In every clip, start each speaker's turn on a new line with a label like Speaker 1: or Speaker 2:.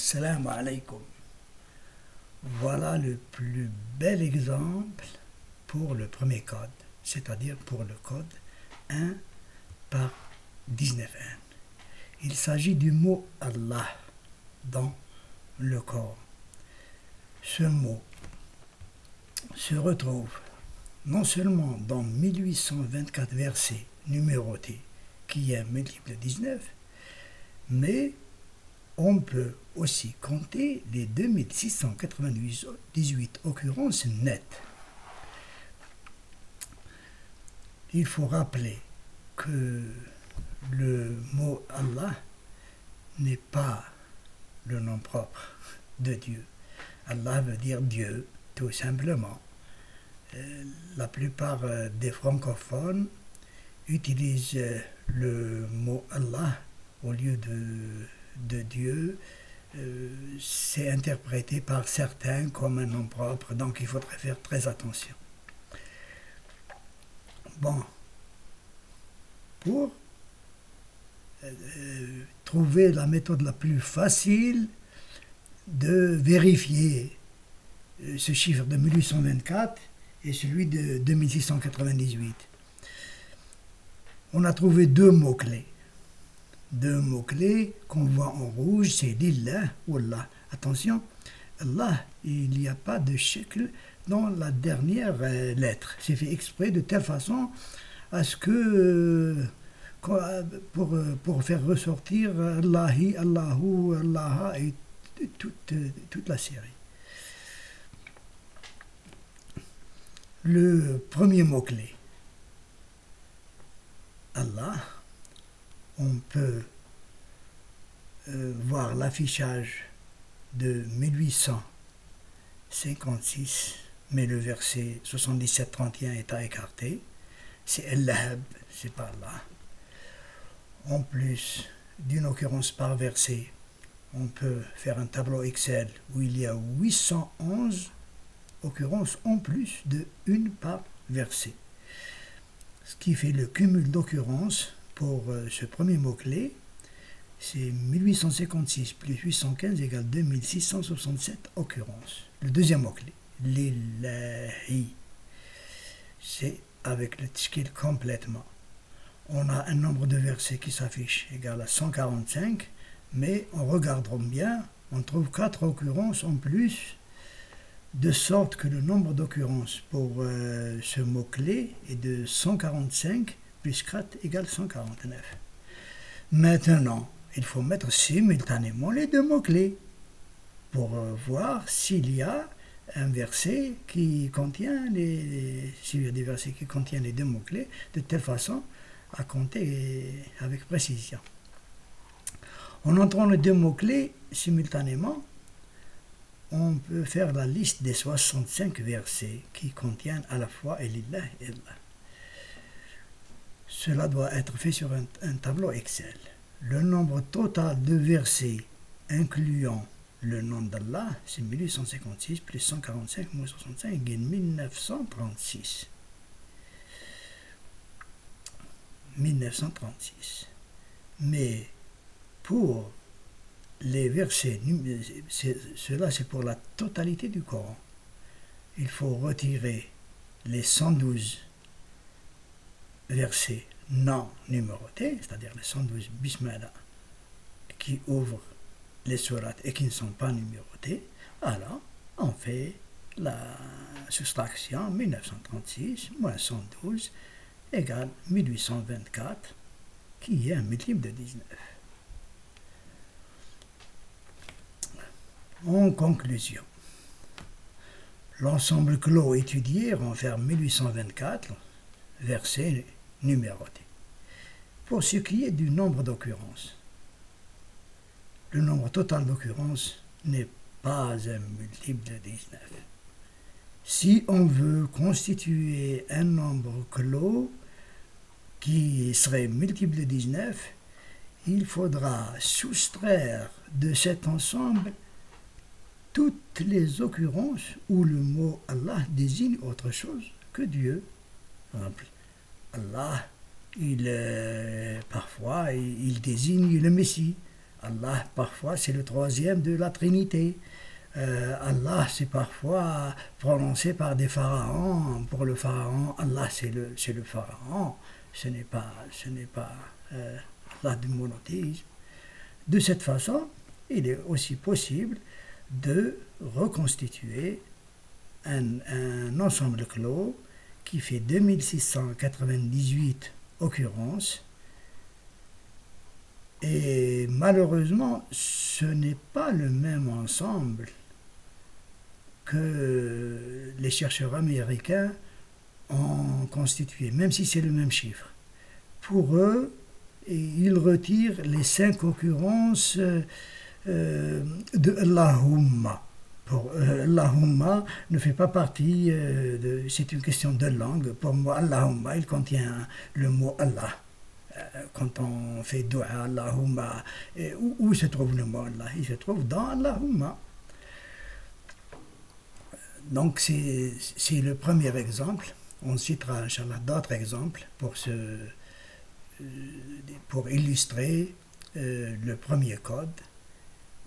Speaker 1: Assalamu alaikum. Voilà le plus bel exemple pour le premier code, c'est-à-dire pour le code 1 par 19.1. Il s'agit du mot Allah dans le Coran. Ce mot se retrouve non seulement dans 1824 versets numérotés, qui est multiple de 19, mais on peut aussi compter les 2698 occurrences nettes. Il faut rappeler que le mot Allah n'est pas le nom propre de Dieu. Allah veut dire Dieu, tout simplement. La plupart des francophones utilisent le mot Allah au lieu de Dieu. C'est interprété par certains comme un nom propre, donc il faudrait faire très attention. Bon, pour trouver la méthode la plus facile de vérifier ce chiffre de 1824 et celui de 2698, on a trouvé deux mots-clés. Deux mots-clés qu'on voit en rouge, c'est Lillah ou Allah. Attention, Allah, il n'y a pas de shakl dans la dernière lettre. C'est fait exprès de telle façon à ce que, pour faire ressortir Allahi, Allahu, Allaha et toute la série. Le premier mot-clé, Allah, on peut voir l'affichage de 1856, mais le verset 77-31 est à écarter. C'est El-Lahab, c'est par là. En plus d'une occurrence par verset, on peut faire un tableau Excel où il y a 811 occurrences en plus de une par verset. Ce qui fait le cumul d'occurrences pour ce premier mot-clé, c'est 1856 plus 815 égale 2667 occurrences. Le deuxième mot-clé, Lillahi, c'est avec le tshkil complètement. On a un nombre de versets qui s'affiche égal à 145, mais en regardant bien, on trouve 4 occurrences en plus, de sorte que le nombre d'occurrences pour ce mot-clé est de 145 plus 4 égale 149. Maintenant, il faut mettre simultanément les deux mots-clés pour voir s'il y a un verset qui contient s'il y a des versets qui contiennent les deux mots-clés, de telle façon à compter avec précision. En entrant les deux mots-clés simultanément, on peut faire la liste des 65 versets qui contiennent à la fois Elillah et Allah. Cela doit être fait sur un tableau Excel. Le nombre total de versets incluant le nom d'Allah, c'est 1856 plus 145 moins 65 égale 1936. 1936. Mais pour les versets, cela c'est pour la totalité du Coran. Il faut retirer les 112 versets non numérotés, c'est-à-dire les 112 bismillah qui ouvrent les sourates et qui ne sont pas numérotés. Alors, on fait la soustraction 1936 moins 112 égale 1824, qui est un multiple de 19. En conclusion, l'ensemble clos étudié renferme 1824 versets numérotés. Pour ce qui est du nombre d'occurrences, le nombre total d'occurrences n'est pas un multiple de 19. Si on veut constituer un nombre clos qui serait multiple de 19, il faudra soustraire de cet ensemble toutes les occurrences où le mot Allah désigne autre chose que Dieu. Par exemple, Allah, parfois, il désigne le Messie. Allah, parfois, c'est le troisième de la Trinité. Allah, c'est parfois prononcé par des pharaons. Pour le pharaon, Allah, c'est le pharaon. Ce n'est pas Allah du monothéisme. De cette façon, il est aussi possible de reconstituer un ensemble clos qui fait 2698 occurrences. Et malheureusement, ce n'est pas le même ensemble que les chercheurs américains ont constitué, même si c'est le même chiffre. Pour eux, ils retirent les 5 occurrences de Allahumma. Pour Allahumma ne fait pas partie c'est une question de langue. Pour moi, Allahumma, il contient le mot Allah. Quand on fait dua Allahumma, où se trouve le mot Allah? Il se trouve dans Allahumma. Donc c'est le premier exemple. On citera, Inch'Allah, d'autres exemples pour illustrer le premier code.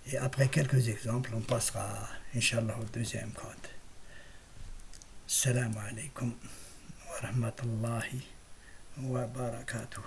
Speaker 1: Et après quelques exemples, on passera, Inch'Allah, au deuxième code. Assalamu alaikum wa rahmatullahi wa barakatuh.